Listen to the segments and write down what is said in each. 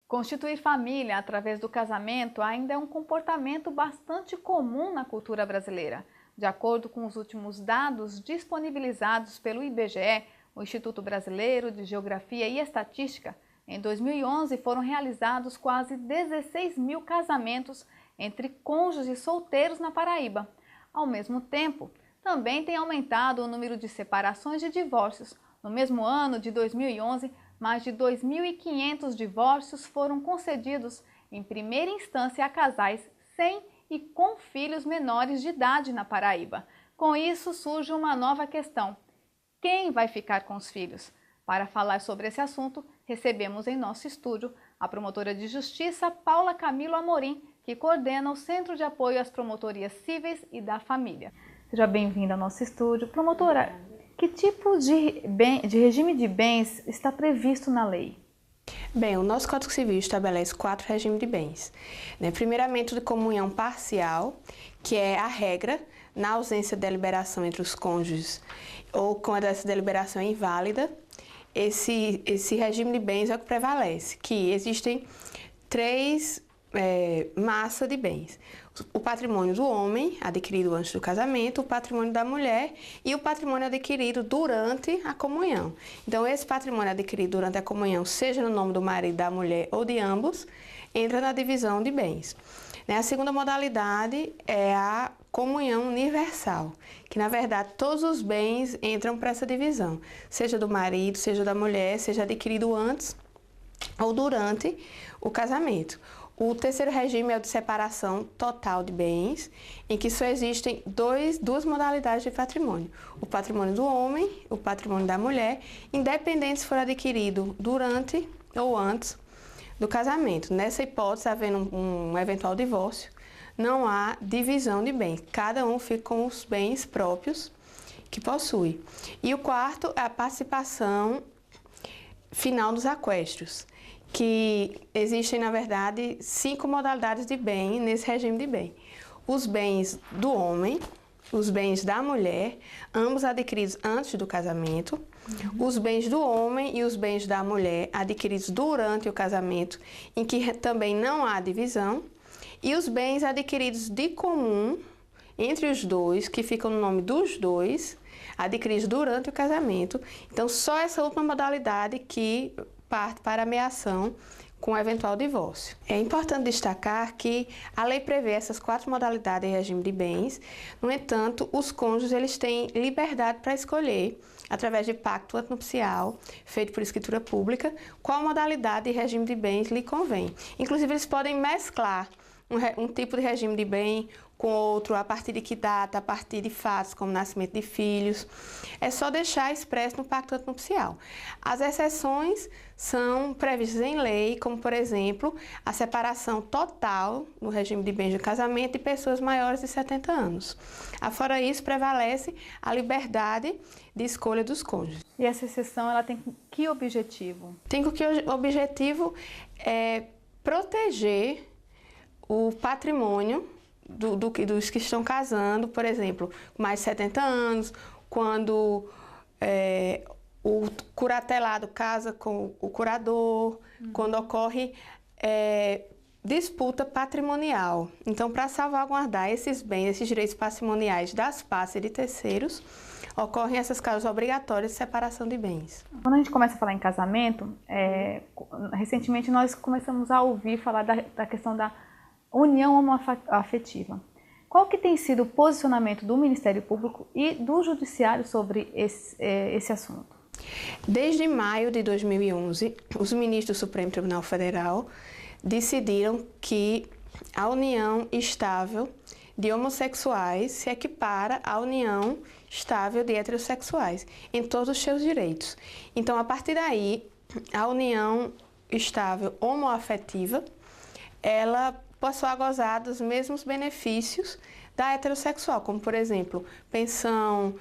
Constituir família através do casamento ainda é um comportamento bastante comum na cultura brasileira. De acordo com os últimos dados disponibilizados pelo IBGE, o Instituto Brasileiro de Geografia e Estatística, em 2011 foram realizados quase 16 mil casamentos entre cônjuges solteiros na Paraíba. Ao mesmo tempo, também tem aumentado o número de separações e divórcios. No mesmo ano de 2011, mais de 2.500 divórcios foram concedidos em primeira instância a casais sem e com filhos menores de idade na Paraíba. Com isso, surge uma nova questão: quem vai ficar com os filhos? Para falar sobre esse assunto, recebemos em nosso estúdio a promotora de justiça Paula Camilo Amorim, que coordena o Centro de Apoio às Promotorias Cíveis e da Família. Seja bem-vinda ao nosso estúdio. Promotora, que tipo de regime de bens está previsto na lei? Bem, o nosso Código Civil estabelece 4 regimes de bens. Primeiramente, o de comunhão parcial, que é a regra na ausência de deliberação entre os cônjuges ou quando essa deliberação é inválida. Esse regime de bens é o que prevalece, que existem 3 massas de bens: o patrimônio do homem, adquirido antes do casamento, o patrimônio da mulher e o patrimônio adquirido durante a comunhão. Então, esse patrimônio adquirido durante a comunhão, seja no nome do marido, da mulher ou de ambos, entra na divisão de bens. A segunda modalidade é a comunhão universal, que na verdade todos os bens entram para essa divisão, seja do marido, seja da mulher, seja adquirido antes ou durante o casamento. O terceiro regime é o de separação total de bens, em que só existem duas modalidades de patrimônio: o patrimônio do homem, o patrimônio da mulher, independente se for adquirido durante ou antes do casamento. Nessa hipótese, havendo um eventual divórcio, não há divisão de bens, cada um fica com os bens próprios que possui. E o quarto é a participação final dos equéstrios, que existem, na verdade, 5 modalidades de bem nesse regime de bem: os bens do homem, os bens da mulher, ambos adquiridos antes do casamento, os bens do homem e os bens da mulher adquiridos durante o casamento, em que também não há divisão, e os bens adquiridos de comum entre os dois, que ficam no nome dos dois, adquiridos durante o casamento. Então, só essa última modalidade que parte para a meação com eventual divórcio. É importante destacar que a lei prevê essas 4 modalidades em regime de bens. No entanto, os cônjuges eles têm liberdade para escolher, através de pacto antenupcial feito por escritura pública, qual modalidade e regime de bens lhe convém. Inclusive, eles podem mesclar um tipo de regime de bem com outro, a partir de que data, a partir de fatos como nascimento de filhos. É só deixar expresso no pacto antenupcial. As exceções são previstas em lei, como, por exemplo, a separação total no regime de bens de casamento de pessoas maiores de 70 anos. Afora isso, prevalece a liberdade de escolha dos cônjuges. E essa exceção, ela tem que objetivo? Tem que o objetivo é proteger o patrimônio dos que estão casando, por exemplo, com mais de 70 anos, quando o curatelado casa com o curador, quando ocorre disputa patrimonial. Então, para salvaguardar esses bens, esses direitos patrimoniais das partes e de terceiros, ocorrem essas causas obrigatórias de separação de bens. Quando a gente começa a falar em casamento, recentemente nós começamos a ouvir falar da questão da união homoafetiva. Qual que tem sido o posicionamento do Ministério Público e do Judiciário sobre esse assunto? Desde maio de 2011, os ministros do Supremo Tribunal Federal decidiram que a união estável de homossexuais se equipara à união estável de heterossexuais em todos os seus direitos. Então, a partir daí, a união estável homoafetiva, ela passou a gozar dos mesmos benefícios da heterossexual, como, por exemplo, pensão,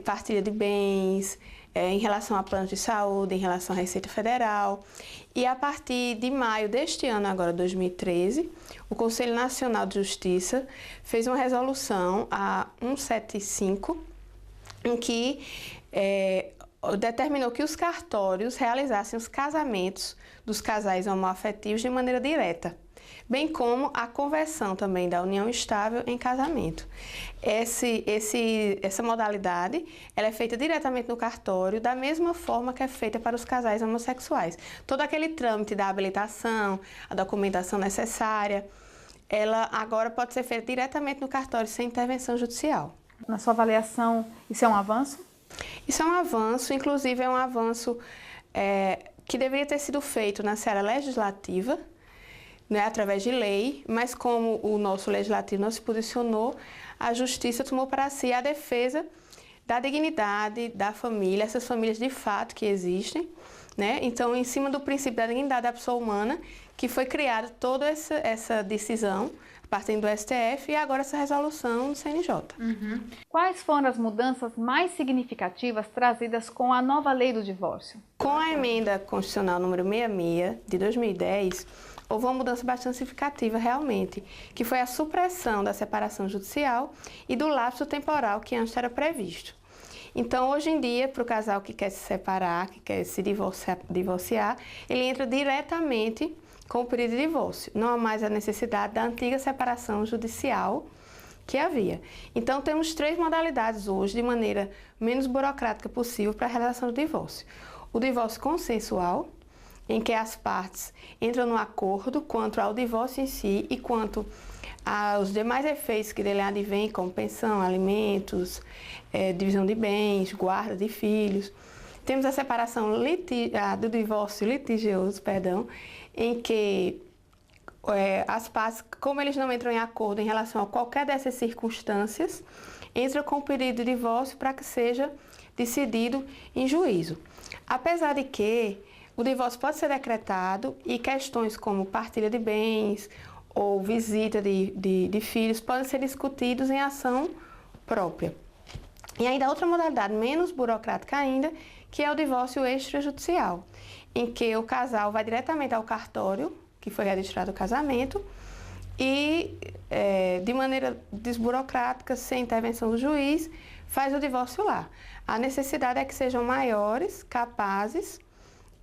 partilha de bens, em relação a planos de saúde, em relação à Receita Federal. E a partir de maio deste ano, agora 2013, o Conselho Nacional de Justiça fez uma resolução, a 175, em que determinou que os cartórios realizassem os casamentos dos casais homoafetivos de maneira direta, bem como a conversão também da união estável em casamento. Essa modalidade ela é feita diretamente no cartório, da mesma forma que é feita para os casais homossexuais. Todo aquele trâmite da habilitação, a documentação necessária, ela agora pode ser feita diretamente no cartório, sem intervenção judicial. Na sua avaliação, isso é um avanço? Isso é um avanço, inclusive é um avanço que deveria ter sido feito na seara legislativa, né, através de lei, mas como o nosso legislativo não se posicionou, a Justiça tomou para si a defesa da dignidade da família, essas famílias de fato que existem, né? Então, em cima do princípio da dignidade da pessoa humana, que foi criada toda essa decisão, partindo do STF, e agora essa resolução do CNJ. Quais foram as mudanças mais significativas trazidas com a nova lei do divórcio? Com a emenda constitucional número 66 de 2010, houve uma mudança bastante significativa realmente, que foi a supressão da separação judicial e do lapso temporal que antes era previsto. Então, hoje em dia, para o casal que quer se separar, que quer se divorciar, ele entra diretamente com o pedido de divórcio. Não há mais a necessidade da antiga separação judicial que havia. Então, temos 3 modalidades hoje, de maneira menos burocrática possível, para a realização do divórcio. O divórcio consensual, em que as partes entram no acordo quanto ao divórcio em si e quanto aos demais efeitos que dele advêm, como pensão, alimentos, divisão de bens, guarda de filhos. Temos a separação do divórcio litigioso, em que as partes, como eles não entram em acordo em relação a qualquer dessas circunstâncias, entram com o pedido de divórcio para que seja decidido em juízo. Apesar de que o divórcio pode ser decretado e questões como partilha de bens ou visita de filhos podem ser discutidos em ação própria. E ainda outra modalidade menos burocrática ainda, que é o divórcio extrajudicial, em que o casal vai diretamente ao cartório, que foi registrado o casamento, e de maneira desburocrática, sem intervenção do juiz, faz o divórcio lá. A necessidade é que sejam maiores, capazes,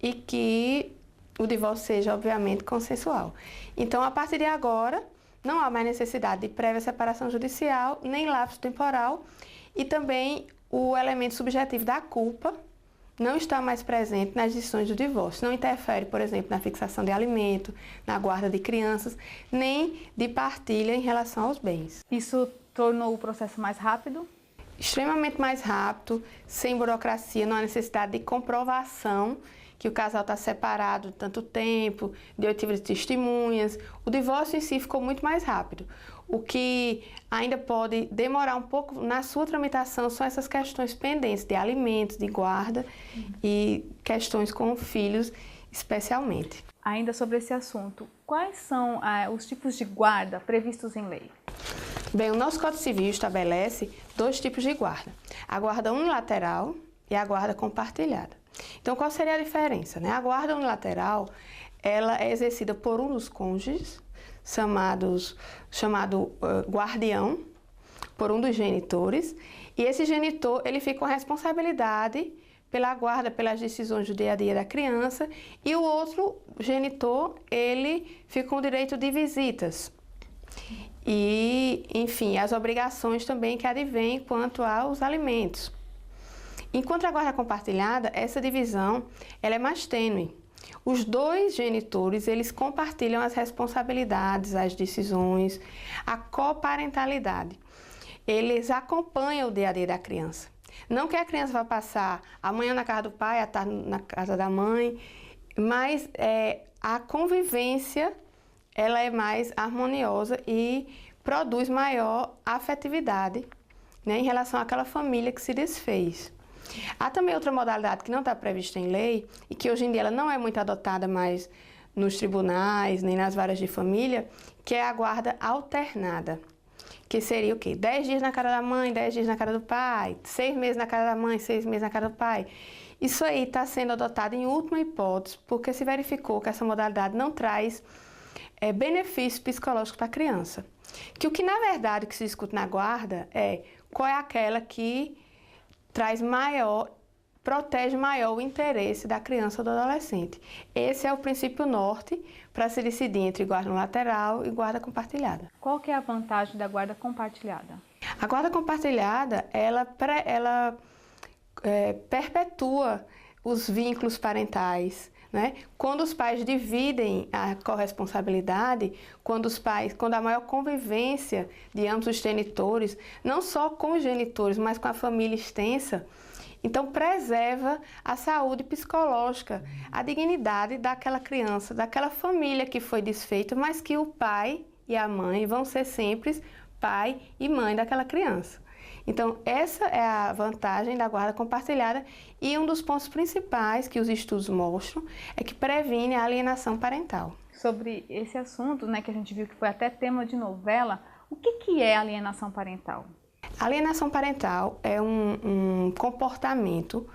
e que o divórcio seja, obviamente, consensual. Então, a partir de agora, não há mais necessidade de prévia separação judicial, nem lapso temporal, e também o elemento subjetivo da culpa não está mais presente nas decisões do divórcio. Não interfere, por exemplo, na fixação de alimento, na guarda de crianças, nem de partilha em relação aos bens. Isso tornou o processo mais rápido? Extremamente mais rápido, sem burocracia, não há necessidade de comprovação que o casal está separado de tanto tempo, de oitiva de testemunhas. O divórcio em si ficou muito mais rápido. O que ainda pode demorar um pouco na sua tramitação são essas questões pendentes de alimentos, de guarda e questões com filhos especialmente. Ainda sobre esse assunto, quais são os tipos de guarda previstos em lei? Bem, o nosso Código Civil estabelece 2 tipos de guarda: a guarda unilateral e a guarda compartilhada. Então, qual seria a diferença, né? A guarda unilateral, ela é exercida por um dos cônjuges, chamado guardião, por um dos genitores, e esse genitor, ele fica com a responsabilidade pela guarda, pelas decisões do dia a dia da criança, e o outro genitor, ele fica com o direito de visitas. E, enfim, as obrigações também que advêm quanto aos alimentos. Enquanto a guarda compartilhada, essa divisão ela é mais tênue. Os 2 genitores, eles compartilham as responsabilidades, as decisões, a coparentalidade. Eles acompanham o dia a dia da criança. Não que a criança vá passar amanhã na casa do pai, à tarde na casa da mãe, mas a convivência ela é mais harmoniosa e produz maior afetividade, né, em relação àquela família que se desfez. Há também outra modalidade que não está prevista em lei e que hoje em dia ela não é muito adotada mais nos tribunais, nem nas varas de família, que é a guarda alternada, que seria o quê? 10 dias na casa da mãe, 10 dias na casa do pai, 6 meses na casa da mãe, 6 meses na casa do pai. Isso aí está sendo adotado em última hipótese, porque se verificou que essa modalidade não traz benefícios psicológicos para a criança. Que o que, na verdade, que se discute na guarda é qual é aquela que traz maior protege maior o interesse da criança ou do adolescente. Esse é o princípio norte para se decidir entre guarda unilateral e guarda compartilhada. Qual que é a vantagem da guarda compartilhada? A guarda compartilhada, ela perpetua os vínculos parentais, né? Quando os pais dividem a corresponsabilidade, quando há maior convivência de ambos os genitores, não só com os genitores, mas com a família extensa, então preserva a saúde psicológica, a dignidade daquela criança, daquela família que foi desfeita, mas que o pai e a mãe vão ser sempre pai e mãe daquela criança. Então, essa é a vantagem da guarda compartilhada e um dos pontos principais que os estudos mostram é que previne a alienação parental. Sobre esse assunto, né, que a gente viu que foi até tema de novela, o que é alienação parental? Alienação parental é um comportamento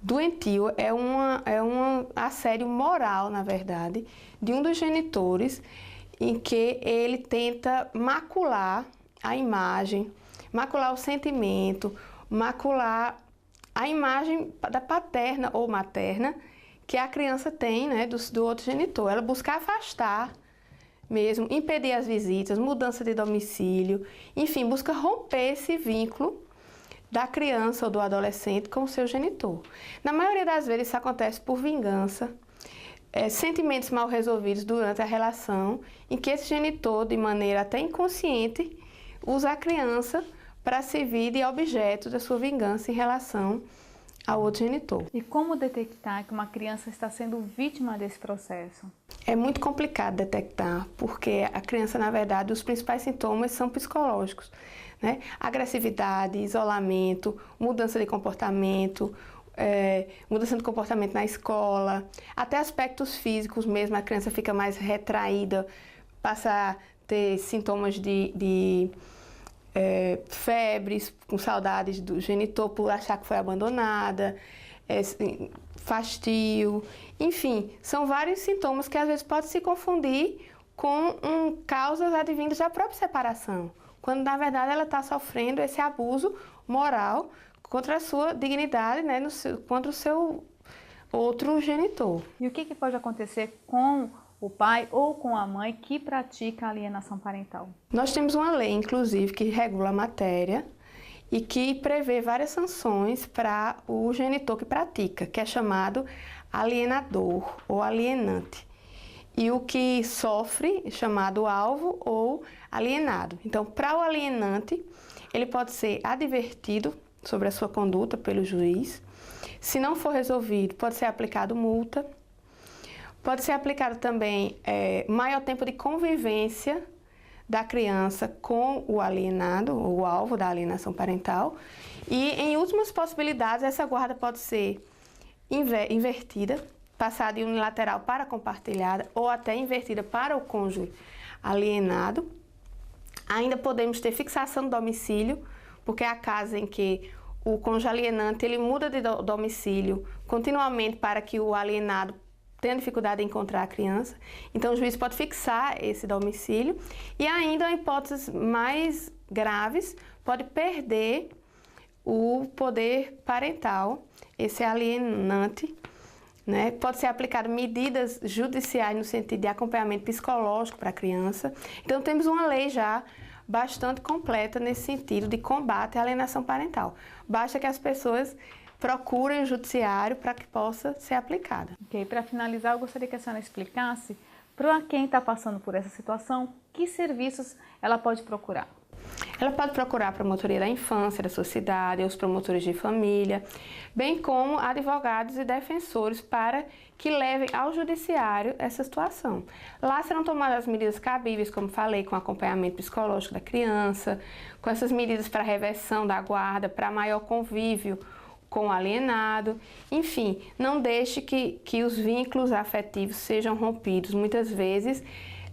doentio, é um assédio moral, na verdade, de um dos genitores em que ele tenta macular a imagem, macular o sentimento, macular a imagem da paterna ou materna que a criança tem, né, do outro genitor. Ela busca afastar mesmo, impedir as visitas, mudança de domicílio, enfim, busca romper esse vínculo da criança ou do adolescente com o seu genitor. Na maioria das vezes isso acontece por vingança, sentimentos mal resolvidos durante a relação, em que esse genitor, de maneira até inconsciente, usa a criança para servir de objeto da sua vingança em relação ao outro genitor. E como detectar que uma criança está sendo vítima desse processo? É muito complicado detectar, porque a criança, na verdade, os principais sintomas são psicológicos, né? Agressividade, isolamento, mudança de comportamento na escola, até aspectos físicos mesmo, a criança fica mais retraída, passa a ter sintomas de febres, com saudades do genitor por achar que foi abandonada, fastio, enfim, são vários sintomas que às vezes podem se confundir com causas advindas da própria separação, quando na verdade ela está sofrendo esse abuso moral contra a sua dignidade, né, contra o seu outro genitor. E o que pode acontecer com o pai ou com a mãe que pratica a alienação parental? Nós temos uma lei, inclusive, que regula a matéria e que prevê várias sanções para o genitor que pratica, que é chamado alienador ou alienante. E o que sofre, chamado alvo ou alienado. Então, para o alienante, ele pode ser advertido sobre a sua conduta pelo juiz. Se não for resolvido, pode ser aplicado multa. Pode ser aplicado também maior tempo de convivência da criança com o alienado, o alvo da alienação parental. E, em últimas possibilidades, essa guarda pode ser invertida, passar de unilateral para compartilhada ou até invertida para o cônjuge alienado. Ainda podemos ter fixação do domicílio, porque é a casa em que o cônjuge alienante ele muda de domicílio continuamente para que o alienado tenha dificuldade em encontrar a criança. Então o juiz pode fixar esse domicílio e ainda, em hipóteses mais graves, pode perder o poder parental, esse alienante, né? Pode ser aplicado medidas judiciais no sentido de acompanhamento psicológico para a criança. Então temos uma lei já bastante completa nesse sentido de combate à alienação parental. Basta que as pessoas procurem o judiciário para que possa ser aplicada. Ok, para finalizar, eu gostaria que a senhora explicasse para quem está passando por essa situação, que serviços ela pode procurar. Ela pode procurar a promotoria da infância da sua cidade, os promotores de família, bem como advogados e defensores para que levem ao judiciário essa situação. Lá serão tomadas as medidas cabíveis, como falei, com acompanhamento psicológico da criança, com essas medidas para reversão da guarda, para maior convívio com o alienado. Enfim, não deixe que os vínculos afetivos sejam rompidos. Muitas vezes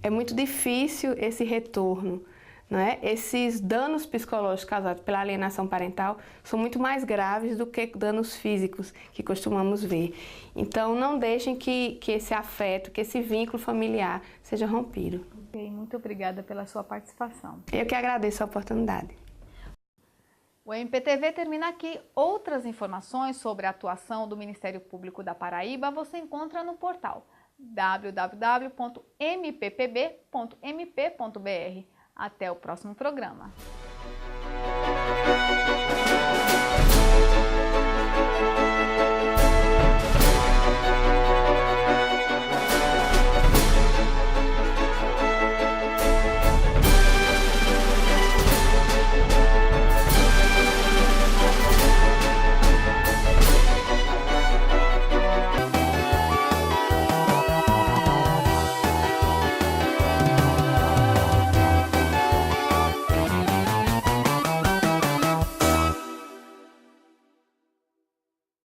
é muito difícil esse retorno. Né? Esses danos psicológicos causados pela alienação parental são muito mais graves do que danos físicos que costumamos ver. Então, não deixem que esse afeto, que esse vínculo familiar seja rompido. Ok, muito obrigada pela sua participação. Eu que agradeço a oportunidade. O MPTV termina aqui. Outras informações sobre a atuação do Ministério Público da Paraíba você encontra no portal www.mppb.mp.br. Até o próximo programa.